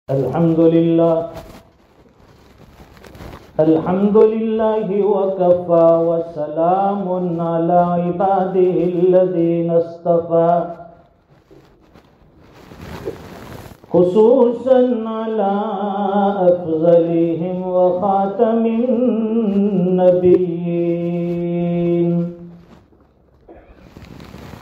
الحمد لله وكفى وسلام على عباده الذين اصطفى خصوصا على أفضلهم وخاتم النبيين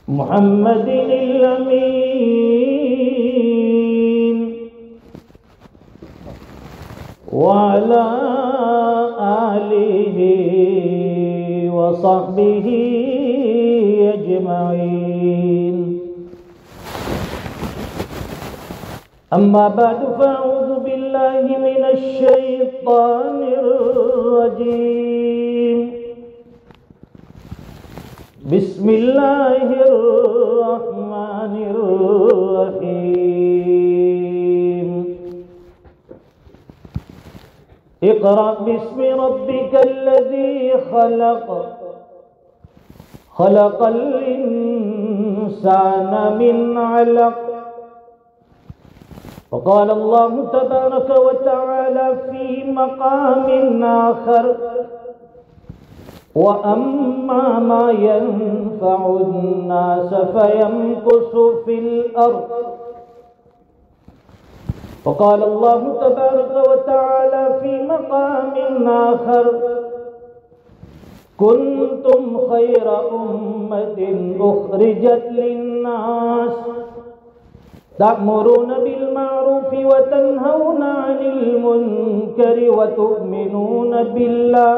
محمد الأمين وعلى آله وصحبه أجمعين أما بعد فأعوذ بالله من الشيطان الرجيم بسم الله الرحمن الرحيم اقرأ باسم ربك الذي خلق خلق الإنسان من علق وقال الله تبارك وتعالى في مقام آخر وأما ما ينفع الناس فيمكث في الأرض وقال الله تبارك وتعالى في مقام آخر كنتم خير أمة أخرجت للناس تأمرون بالمعروف وتنهون عن المنكر وتؤمنون بالله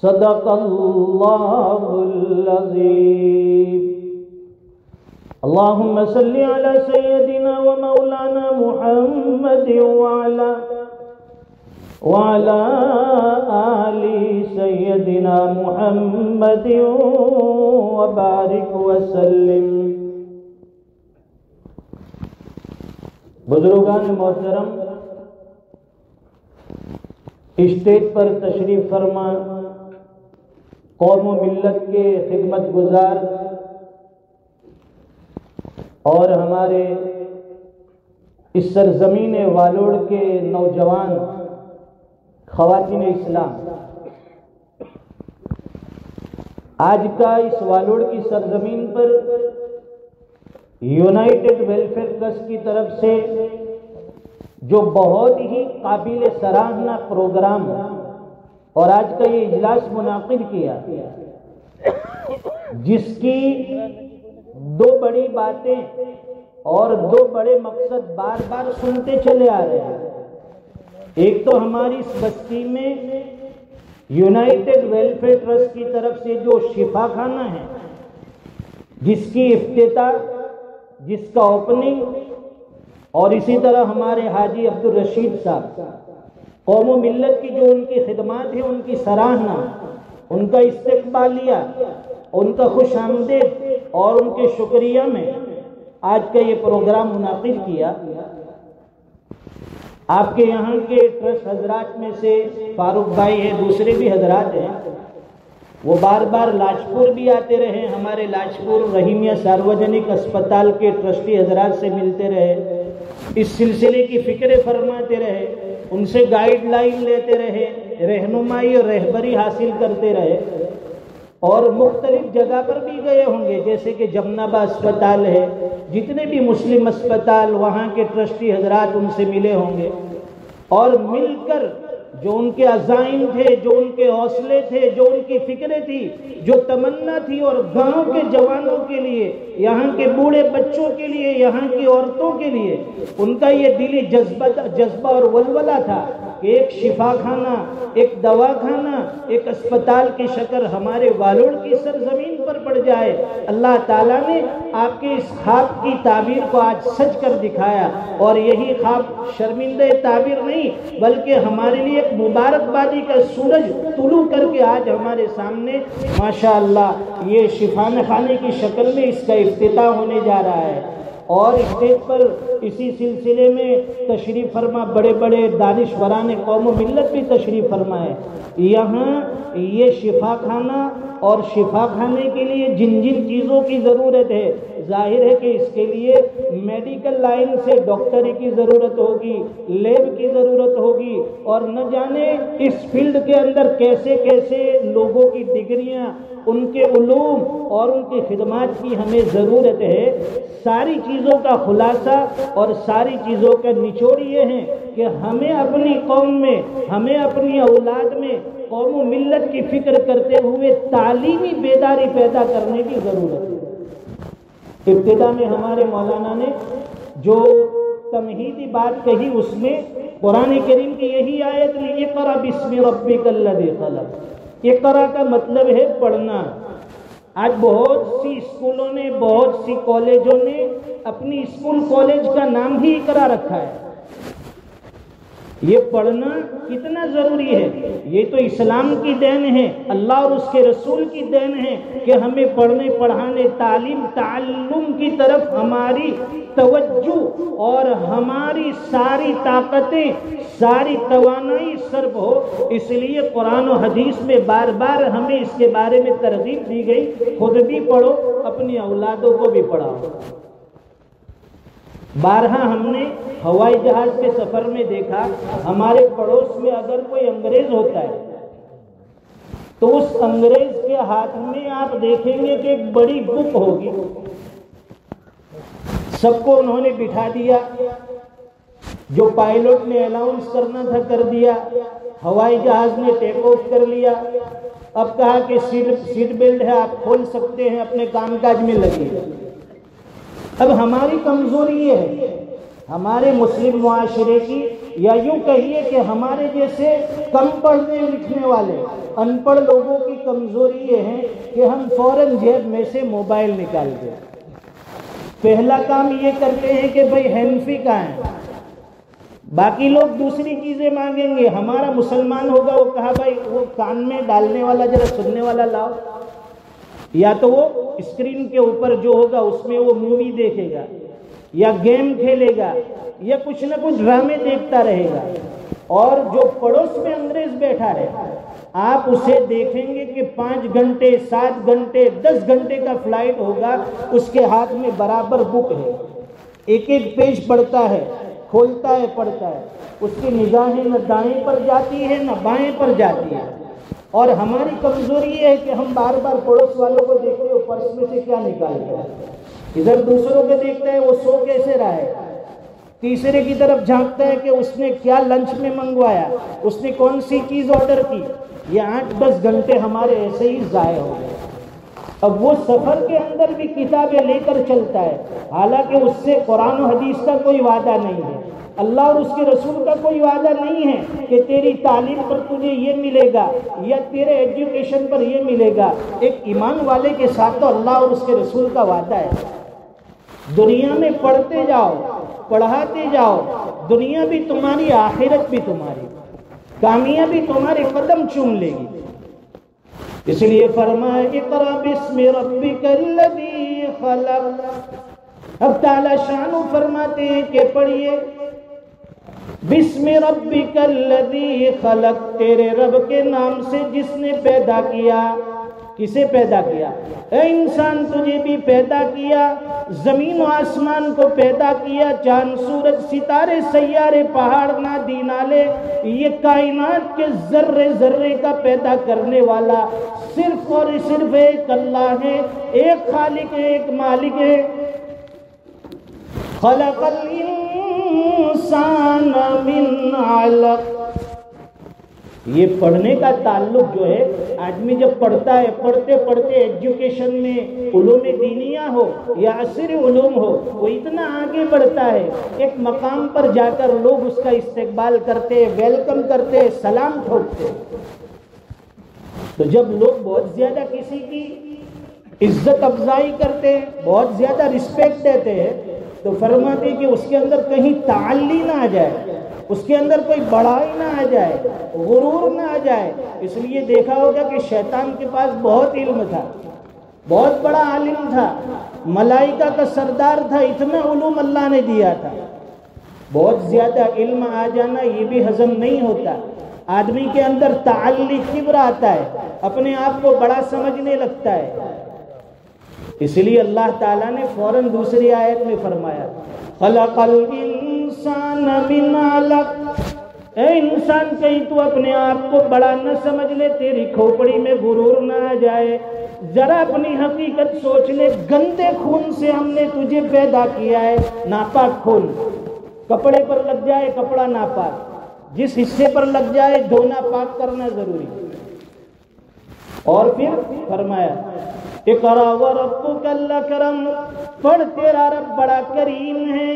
صدق الله العظيم اللهم صل على سيدنا ومولانا محمد وعلى آل سيدنا محمد وبارك وسلم. بزرگان محترم، اسٹیج پر تشریف فرما قوم و ملت کے خدمت گزار اور ہمارے اس سرزمین والوڑ کے نوجوان خواتین اسلام، آج کا اس والوڑ کی سرزمین پر یونائٹڈ ویلفیئر ٹرسٹ کی طرف سے جو بہت ہی قابل سراہنا پروگرام اور آج کا یہ اجلاس منعقد کیا، جس کی دو بڑی باتیں اور دو بڑے مقصد بار بار سنتے چلے آ رہے ہیں. ایک تو ہماری اس بستی میں یونائٹڈ ویلفیئر ٹرسٹ کی طرف سے جو شفا خانہ ہے، جس کی افتتاح، جس کا اوپننگ، اور اسی طرح ہمارے حاجی عبدالرشید صاحب قوم و ملت کی جو ان کی خدمات ہیں، ان کی سراہنا، ان کا استقبالیہ، ان کا خوش آمدید اور ان کے شکریہ میں آج کا یہ پروگرام منعقد کیا. آپ کے یہاں کے ٹرسٹ حضرات میں سے فاروق بھائی ہیں، دوسرے بھی حضرات ہیں، وہ بار بار لاجپور بھی آتے رہے، ہمارے لاجپور رحیمیہ ساروجنک اسپتال کے ٹرسٹی حضرات سے ملتے رہے، اس سلسلے کی فکر فرماتے رہے، ان سے گائیڈ لائن لیتے رہے، رہنمائی اور رہبری حاصل کرتے رہے، اور مختلف جگہ پر بھی گئے ہوں گے، جیسے کہ جمنابا اسپتال ہے، جتنے بھی مسلم اسپتال، وہاں کے ٹرسٹی حضرات ان سے ملے ہوں گے، اور مل کر جو ان کے عزائم تھے، جو ان کے حوصلے تھے، جو ان کی فکریں تھی، جو تمنا تھی، اور گاؤں کے جوانوں کے لیے، یہاں کے بوڑھے بچوں کے لیے، یہاں کی عورتوں کے لیے ان کا یہ دلی جذبہ اور ولولہ تھا کہ ایک شفا خانہ، ایک دوا خانہ، ایک اسپتال کی شکل ہمارے والوڑ کی سرزمین پر پڑ جائے. اللہ تعالیٰ نے آپ کے اس خواب کی تعبیر کو آج سچ کر دکھایا، اور یہی خواب شرمندہ تعبیر نہیں بلکہ ہمارے لیے ایک مبارکبادی کا سورج طلوع کر کے آج ہمارے سامنے ماشاءاللہ یہ شفا خانے کی شکل میں اس کا افتتاح ہونے جا رہا ہے. اور اسٹیج پر اسی سلسلے میں تشریف فرما بڑے بڑے دانشوران قوم و ملت بھی تشریف فرمائے. یہاں یہ شفا خانہ اور شفا کھانے کے لیے جن جن چیزوں کی ضرورت ہے، ظاہر ہے کہ اس کے لیے میڈیکل لائن سے ڈاکٹری کی ضرورت ہوگی، لیب کی ضرورت ہوگی، اور نہ جانے اس فیلڈ کے اندر کیسے کیسے لوگوں کی ڈگریاں، ان کے علوم اور ان کی خدمات کی ہمیں ضرورت ہے. ساری چیزوں کا خلاصہ اور ساری چیزوں کا نچوڑ یہ ہے کہ ہمیں اپنی قوم میں، ہمیں اپنی اولاد میں قوم و ملت کی فکر کرتے ہوئے تعلیمی بیداری پیدا کرنے کی ضرورت ہے. ابتدا میں ہمارے مولانا نے جو تمہیدی بات کہی، اس میں قرآن کریم کی یہی آیت لی، اقرأ بسم ربک الذی خلق. اقرأ کا مطلب ہے پڑھنا. آج بہت سی اسکولوں نے، بہت سی کالجوں نے اپنی اسکول کالج کا نام ہی اقرأ رکھا ہے. یہ پڑھنا کتنا ضروری ہے، یہ تو اسلام کی دین ہے، اللہ اور اس کے رسول کی دین ہے کہ ہمیں پڑھنے پڑھانے تعلم کی طرف ہماری توجہ اور ہماری ساری طاقتیں، ساری توانائی صرف ہو. اس لیے قرآن و حدیث میں بار بار ہمیں اس کے بارے میں ترغیب دی گئی، خود بھی پڑھو، اپنی اولادوں کو بھی پڑھاؤ. بارہا ہم نے ہوائی جہاز کے سفر میں دیکھا، ہمارے پڑوس میں اگر کوئی انگریز ہوتا ہے تو اس انگریز کے ہاتھ میں آپ دیکھیں گے کہ ایک بڑی بک ہوگی. سب کو انہوں نے بٹھا دیا، جو پائلٹ نے الاؤنس کرنا تھا کر دیا، ہوائی جہاز نے ٹیک آف کر لیا. اب کہا کہ سیٹ بیلٹ ہے، آپ کھول سکتے ہیں، اپنے کام کاج میں لگے. اب ہماری کمزوری یہ ہے، ہمارے مسلم معاشرے کی، یا یوں کہیے کہ ہمارے جیسے کم پڑھنے لکھنے والے ان پڑھ لوگوں کی کمزوری یہ ہے کہ ہم فوراً جیب میں سے موبائل نکال دیں. پہلا کام یہ کرتے ہیں کہ بھئی ہینڈ-فری کہاں ہے، باقی لوگ دوسری چیزیں مانگیں گے. ہمارا مسلمان ہوگا، وہ کہا بھائی وہ کان میں ڈالنے والا ذرا سننے والا لاؤ، یا تو وہ اسکرین کے اوپر جو ہوگا اس میں وہ مووی دیکھے گا، یا گیم کھیلے گا، یا کچھ نہ کچھ ڈرامے دیکھتا رہے گا. اور جو پڑوس میں انگریز بیٹھا ہے، آپ اسے دیکھیں گے کہ 5 گھنٹے 7 گھنٹے 10 گھنٹے کا فلائٹ ہوگا، اس کے ہاتھ میں برابر بک ہے، ایک ایک پیج پڑھتا ہے، کھولتا ہے، پڑھتا ہے. اس کی نگاہیں نہ دائیں پر جاتی ہے نہ بائیں پر جاتی ہے. اور ہماری کمزوری یہ ہے کہ ہم بار بار پڑوس والوں کو دیکھتے ہیں، پرس میں سے کیا نکالتا ہے، ادھر دوسروں کو دیکھتا ہے وہ سو کیسے رہا ہے، تیسرے کی طرف جھانکتا ہے کہ اس نے کیا لنچ میں منگوایا، اس نے کون سی چیز آرڈر کی. یہ 8-10 گھنٹے ہمارے ایسے ہی ضائع ہو گئے. اب وہ سفر کے اندر بھی کتابیں لے کر چلتا ہے، حالانکہ اس سے قرآن و حدیث کا کوئی وعدہ نہیں ہے، اللہ اور اس کے رسول کا کوئی وعدہ نہیں ہے کہ تیری تعلیم پر تجھے یہ ملے گا یا تیرے ایجوکیشن پر یہ ملے گا. ایک ایمان والے کے ساتھ تو اللہ اور اس کے رسول کا وعدہ ہے. دنیا میں پڑھتے جاؤ، پڑھاتے جاؤ، دنیا بھی تمہاری، آخرت بھی تمہاری، کامیابی تمہارے قدم چوم لے گی. اس لیے فرمایا اقرأ بسم ربک الذی خلق. اب تعالی شانو فرماتے ہیں کہ پڑھیے بسم ربک الذی خلق، تیرے رب کے نام سے جس نے پیدا کیا. کسے پیدا کیا؟ اے انسان تجھے بھی پیدا کیا، زمین و آسمان کو پیدا کیا، چاند سورج ستارے سیارے پہاڑ نادی نالے، یہ کائنات کے ذرے ذرے کا پیدا کرنے والا صرف اور صرف ایک اللہ ہے، ایک خالق ہے، ایک مالک ہے. خلق الانسان من علق. یہ پڑھنے کا تعلق جو ہے، آدمی جب پڑھتا ہے، پڑھتے پڑھتے ایجوکیشن میں علوم دینیہ ہو یا عصری علوم ہو، وہ اتنا آگے بڑھتا ہے، ایک مقام پر جا کر لوگ اس کا استقبال کرتے، ویلکم کرتے، سلام ٹھوکتے. تو جب لوگ بہت زیادہ کسی کی عزت افزائی کرتے ہیں، بہت زیادہ رسپیکٹ دیتے ہیں، تو فرماتے کہ اس کے اندر کہیں تعلی نہ آ جائے، اس کے اندر کوئی بڑائی نہ آ جائے، غرور نہ آ جائے. اس لیے دیکھا ہوگا کہ شیطان کے پاس بہت علم تھا، بہت بڑا عالم تھا، ملائکہ کا سردار تھا، اتنا علوم اللہ نے دیا تھا۔ بہت زیادہ علم آ جانا یہ بھی ہضم نہیں ہوتا، آدمی کے اندر تعلی کبر آتا ہے، اپنے آپ کو بڑا سمجھنے لگتا ہے۔ اس لیے اللہ تعالیٰ نے فوراً دوسری آیت میں فرمایا خلق الانسان من علق، اے انسان کہیں تو اپنے آپ کو بڑا نہ سمجھ لے، تیری کھوپڑی میں غرور نہ آ جائے، ذرا اپنی حقیقت سوچ لے، گندے خون سے ہم نے تجھے پیدا کیا ہے، ناپاک خون، کپڑے پر لگ جائے کپڑا ناپاک، جس حصے پر لگ جائے دھونا پاک کرنا ضروری۔ اور پھر فرمایا اقرا وربک الاکرم، پڑھ تیرا رب بڑا کریم ہے۔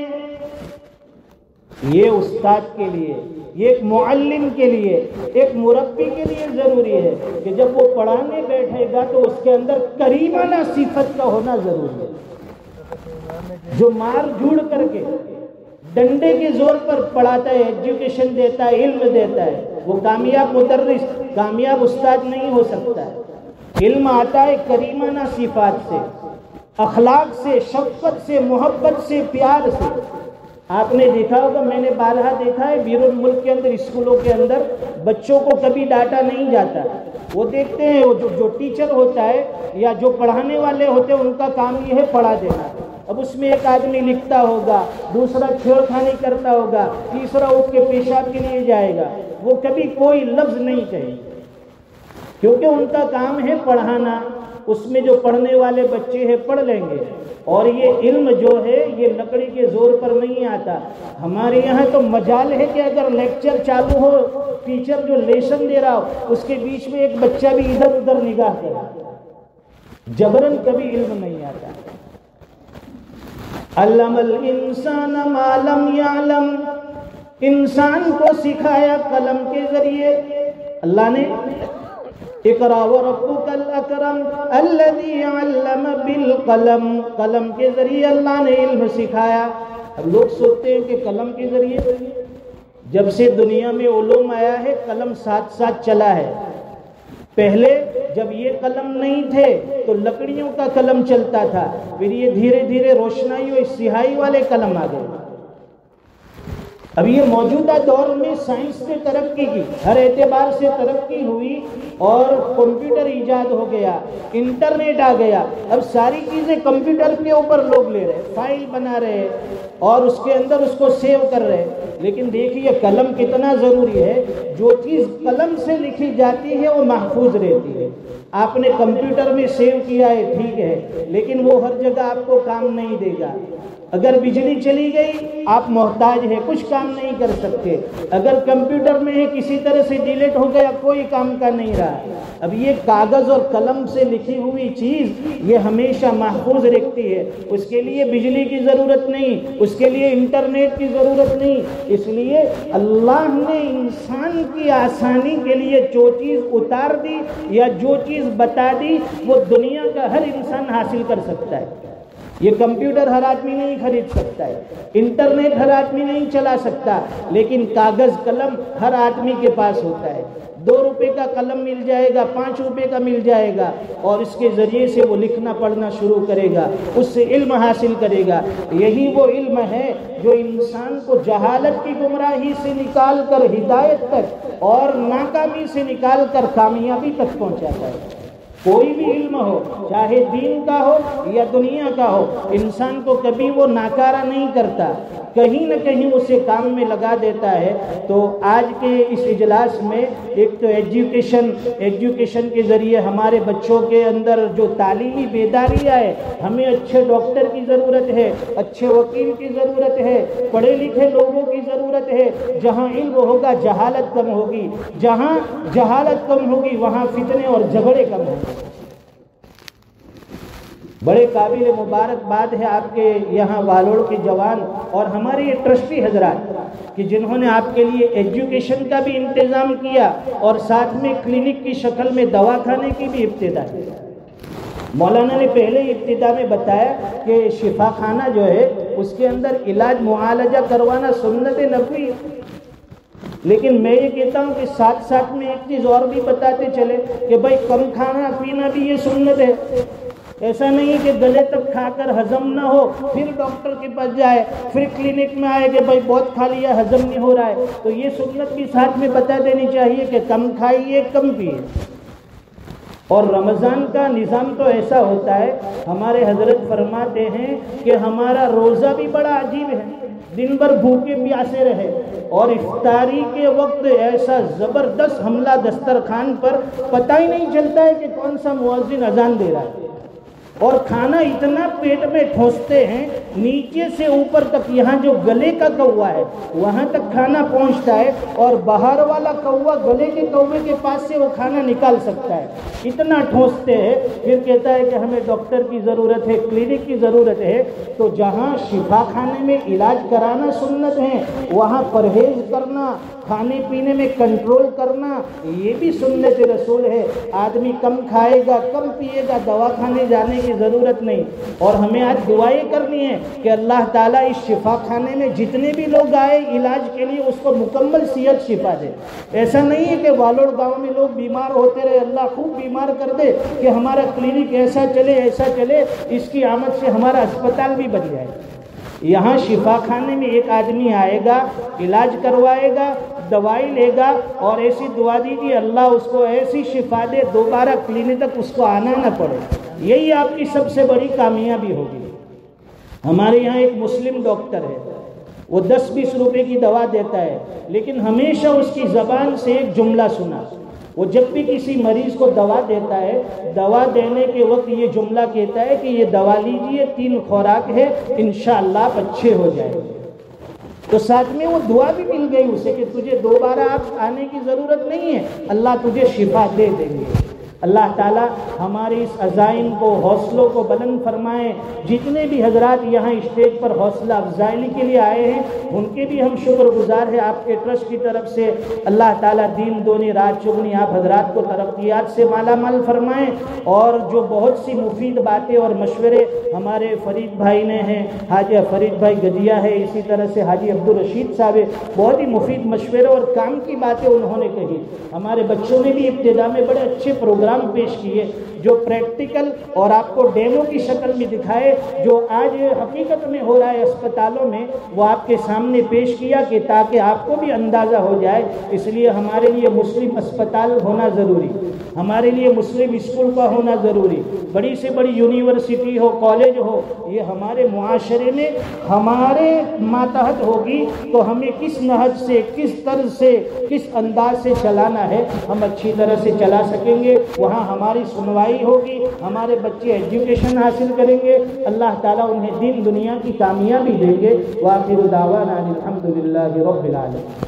یہ استاد کے لیے، یہ ایک معلم کے لیے، ایک مربی کے لیے ضروری ہے کہ جب وہ پڑھانے بیٹھے گا تو اس کے اندر کریمانہ صفت کا ہونا ضروری ہے۔ جو مار جھوڑ کر کے ڈنڈے کے زور پر پڑھاتا ہے، ایجوکیشن دیتا ہے، علم دیتا ہے، وہ کامیاب مدرس، کامیاب استاد نہیں ہو سکتا ہے۔ علم آتا ہے کریمانہ صفات سے، اخلاق سے، شفقت سے، محبت سے، پیار سے۔ آپ نے دیکھا ہوگا، میں نے بارہا دیکھا ہے بیرون ملک کے اندر، اسکولوں کے اندر بچوں کو کبھی ڈانٹا نہیں جاتا۔ وہ دیکھتے ہیں جو ٹیچر ہوتا ہے یا جو پڑھانے والے ہوتے ہیں ان کا کام یہ ہے پڑھا دینا۔ اب اس میں ایک آدمی لکھتا ہوگا، دوسرا چھیڑ خانی کرتا ہوگا، تیسرا اٹھ کے پیشاب کے لیے جائے گا، وہ کبھی کوئی لفظ نہیں کہے گا، کیونکہ ان کا کام ہے پڑھانا۔ اس میں جو پڑھنے والے بچے ہیں پڑھ لیں گے، اور یہ علم جو ہے یہ لکڑی کے زور پر نہیں آتا۔ ہمارے یہاں تو مجال ہے کہ اگر لیکچر چالو ہو، ٹیچر جو لیسن دے رہا ہو، اس کے بیچ میں ایک بچہ بھی ادھر ادھر نگاہ کرے، جبرن کبھی علم نہیں آتا۔ علم الانسان ما لم یعلم، انسان کو سکھایا قلم کے ذریعے اللہ نے۔ اقرا وربک الاکرم الذی علم بالقلم، قلم کے ذریعے اللہ نے علم سکھایا۔ اب لوگ سوچتے ہیں کہ قلم کے ذریعے، جب سے دنیا میں علوم آیا ہے قلم ساتھ ساتھ چلا ہے۔ پہلے جب یہ قلم نہیں تھے تو لکڑیوں کا قلم چلتا تھا، پھر یہ دھیرے دھیرے روشنائی اور سیاہی والے قلم آ گئے۔ اب یہ موجودہ دور میں سائنس نے ترقی کی، ہر اعتبار سے ترقی ہوئی، اور کمپیوٹر ایجاد ہو گیا، انٹرنیٹ آ گیا۔ اب ساری چیزیں کمپیوٹر کے اوپر لوگ لے رہے، فائل بنا رہے اور اس کے اندر اس کو سیو کر رہے۔ لیکن دیکھیے قلم کتنا ضروری ہے، جو چیز قلم سے لکھی جاتی ہے وہ محفوظ رہتی ہے۔ آپ نے کمپیوٹر میں سیو کیا ہے ٹھیک ہے، لیکن وہ ہر جگہ آپ کو کام نہیں دے گا۔ اگر بجلی چلی گئی آپ محتاج ہیں، کچھ کام نہیں کر سکتے۔ اگر کمپیوٹر میں ہے کسی طرح سے ڈیلیٹ ہو گیا کوئی کام کا نہیں رہا۔ اب یہ کاغذ اور قلم سے لکھی ہوئی چیز یہ ہمیشہ محفوظ رکھتی ہے، اس کے لیے بجلی کی ضرورت نہیں، اس کے لیے انٹرنیٹ کی ضرورت نہیں۔ اس لیے اللہ نے انسان کی آسانی کے لیے جو چیز اتار دی یا جو چیز بتا دی وہ دنیا کا ہر انسان حاصل کر سکتا ہے۔ یہ کمپیوٹر ہر آدمی نہیں خرید سکتا ہے، انٹرنیٹ ہر آدمی نہیں چلا سکتا، لیکن کاغذ قلم ہر آدمی کے پاس ہوتا ہے۔ 2 روپے کا قلم مل جائے گا، 5 روپے کا مل جائے گا، اور اس کے ذریعے سے وہ لکھنا پڑھنا شروع کرے گا، اس سے علم حاصل کرے گا۔ یہی وہ علم ہے جو انسان کو جہالت کی گمراہی سے نکال کر ہدایت تک اور ناکامی سے نکال کر کامیابی تک پہنچاتا ہے۔ کوئی بھی علم ہو، چاہے دین کا ہو یا دنیا کا ہو، انسان کو کبھی وہ ناکارہ نہیں کرتا، کہیں نہ کہیں اسے کام میں لگا دیتا ہے۔ تو آج کے اس اجلاس میں ایک تو ایجوکیشن کے ذریعے ہمارے بچوں کے اندر جو تعلیمی بیداری آئے، ہمیں اچھے ڈاکٹر کی ضرورت ہے، اچھے وکیل کی ضرورت ہے، پڑھے لکھے لوگوں کی ضرورت ہے۔ جہاں علم ہوگا جہالت کم ہوگی، جہاں جہالت کم ہوگی وہاں فتنے اور جھگڑے کم ہوں گے۔ بڑے قابل مبارکباد ہے آپ کے یہاں والوڑ کے جوان اور ہمارے یہ ٹرسٹی حضرات کہ جنہوں نے آپ کے لیے ایجوکیشن کا بھی انتظام کیا اور ساتھ میں کلینک کی شکل میں دواخانے کی بھی ابتدا کی۔ مولانا نے پہلے ابتدا میں بتایا کہ شفا خانہ جو ہے اس کے اندر علاج معالجہ کروانا سنت نبوی، لیکن میں یہ کہتا ہوں کہ ساتھ ساتھ میں ایک چیز اور بھی بتاتے چلے کہ بھائی کم کھانا پینا بھی یہ سنت ہے۔ ایسا نہیں کہ گلے تک کھا کر ہضم نہ ہو پھر ڈاکٹر کے پاس جائے، پھر کلینک میں آئے کہ بھائی بہت کھا لیا ہضم نہیں ہو رہا ہے، تو یہ سنت بھی ساتھ میں بتا دینی چاہیے کہ کم کھائیے کم پیئے۔ اور رمضان کا نظام تو ایسا ہوتا ہے، ہمارے حضرت فرماتے ہیں کہ ہمارا روزہ بھی بڑا عجیب ہے، دن بھر بھوکے پیاسے رہے اور افطاری کے وقت ایسا زبردست حملہ دسترخوان پر، پتہ ہی نہیں چلتا ہے کہ کون سا مؤذن اذان دے رہا ہے، اور کھانا اتنا پیٹ میں ٹھوستے ہیں نیچے سے اوپر تک، یہاں جو گلے کا کوا ہے وہاں تک کھانا پہنچتا ہے، اور باہر والا کوا گلے کے کوے کے پاس سے وہ کھانا نکال سکتا ہے، اتنا ٹھوستے ہیں۔ پھر کہتا ہے کہ ہمیں ڈاکٹر کی ضرورت ہے، کلینک کی ضرورت ہے۔ تو جہاں شفا خانے میں علاج کرانا سنت ہے، وہاں پرہیز کرنا، کھانے پینے میں کنٹرول کرنا، یہ بھی سنت رسول ہے۔ آدمی کم کھائے گا کم پیے گا، دوا کھانے جانے کی ضرورت نہیں۔ اور ہمیں آج دعائیں کرنی ہے کہ اللہ تعالیٰ اس شفا خانے میں جتنے بھی لوگ آئے علاج کے لیے اس کو مکمل صحت شفا دے۔ ایسا نہیں ہے کہ والوڑ گاؤں میں لوگ بیمار ہوتے رہے، اللہ خوب بیمار کر دے کہ ہمارا کلینک ایسا چلے ایسا چلے، اس کی آمد سے ہمارا اسپتال بھی بن جائے۔ یہاں شفا خانے میں ایک آدمی آئے گا، علاج کروائے گا، دوائی لے گا، اور ایسی دعا دیجیے اللہ اس کو ایسی شفا دے دوبارہ کلینک تک اس کو آنا نہ پڑے۔ یہی آپ کی سب سے بڑی کامیابی ہوگی۔ ہمارے یہاں ایک مسلم ڈاکٹر ہے، وہ 10-20 روپے کی دوا دیتا ہے، لیکن ہمیشہ اس کی زبان سے ایک جملہ سنا، وہ جب بھی کسی مریض کو دوا دیتا ہے، دوا دینے کے وقت یہ جملہ کہتا ہے کہ یہ دوا لیجئے، 3 خوراک ہے، انشاءاللہ آپ اچھے ہو جائیں گے۔ تو ساتھ میں وہ دعا بھی مل گئی اسے کہ تجھے دوبارہ آپ آنے کی ضرورت نہیں ہے، اللہ تجھے شفا دے دیں گے۔ اللہ تعالیٰ ہماری اس عزائم کو، حوصلوں کو بلند فرمائیں۔ جتنے بھی حضرات یہاں اسٹیج پر حوصلہ افزائی کے لیے آئے ہیں ان کے بھی ہم شکر گزار ہیں آپ کے ٹرسٹ کی طرف سے۔ اللہ تعالیٰ دین دونی رات چگنی آپ حضرات کو ترقیات سے مالا مال فرمائیں، اور جو بہت سی مفید باتیں اور مشورے ہمارے فرید بھائی نے ہیں، حاجی فرید بھائی گجیا ہے، اسی طرح سے حاجی عبدالرشید صاحب، بہت ہی مفید مشورے اور کام کی باتیں انہوں نے کہی۔ ہمارے بچوں نے بھی ابتدا میں بڑے اچھے پروگرام پیش کیے جو پریکٹیکل اور آپ کو ڈیمو کی شکل میں دکھائے، جو آج حقیقت میں ہو رہا ہے اسپتالوں میں، وہ آپ کے سامنے پیش کیا کہ تاکہ آپ کو بھی اندازہ ہو جائے۔ اس لیے ہمارے لیے مسلم اسپتال ہونا ضروری، ہمارے لیے مسلم اسکول کا ہونا ضروری، بڑی سے بڑی یونیورسٹی ہو، کالج ہو، یہ ہمارے معاشرے میں ہمارے ماتحت ہوگی تو ہمیں کس نہج سے، کس طرز سے، کس انداز سے چلانا ہے ہم اچھی طرح سے چلا سکیں گے۔ وہاں ہماری سنوائی ہوگی، ہمارے بچے ایجوکیشن حاصل کریں گے، اللہ تعالیٰ انہیں دین دنیا کی کامیابی دیں گے۔ وآخر دعوانا الحمدللہ رب العالمین۔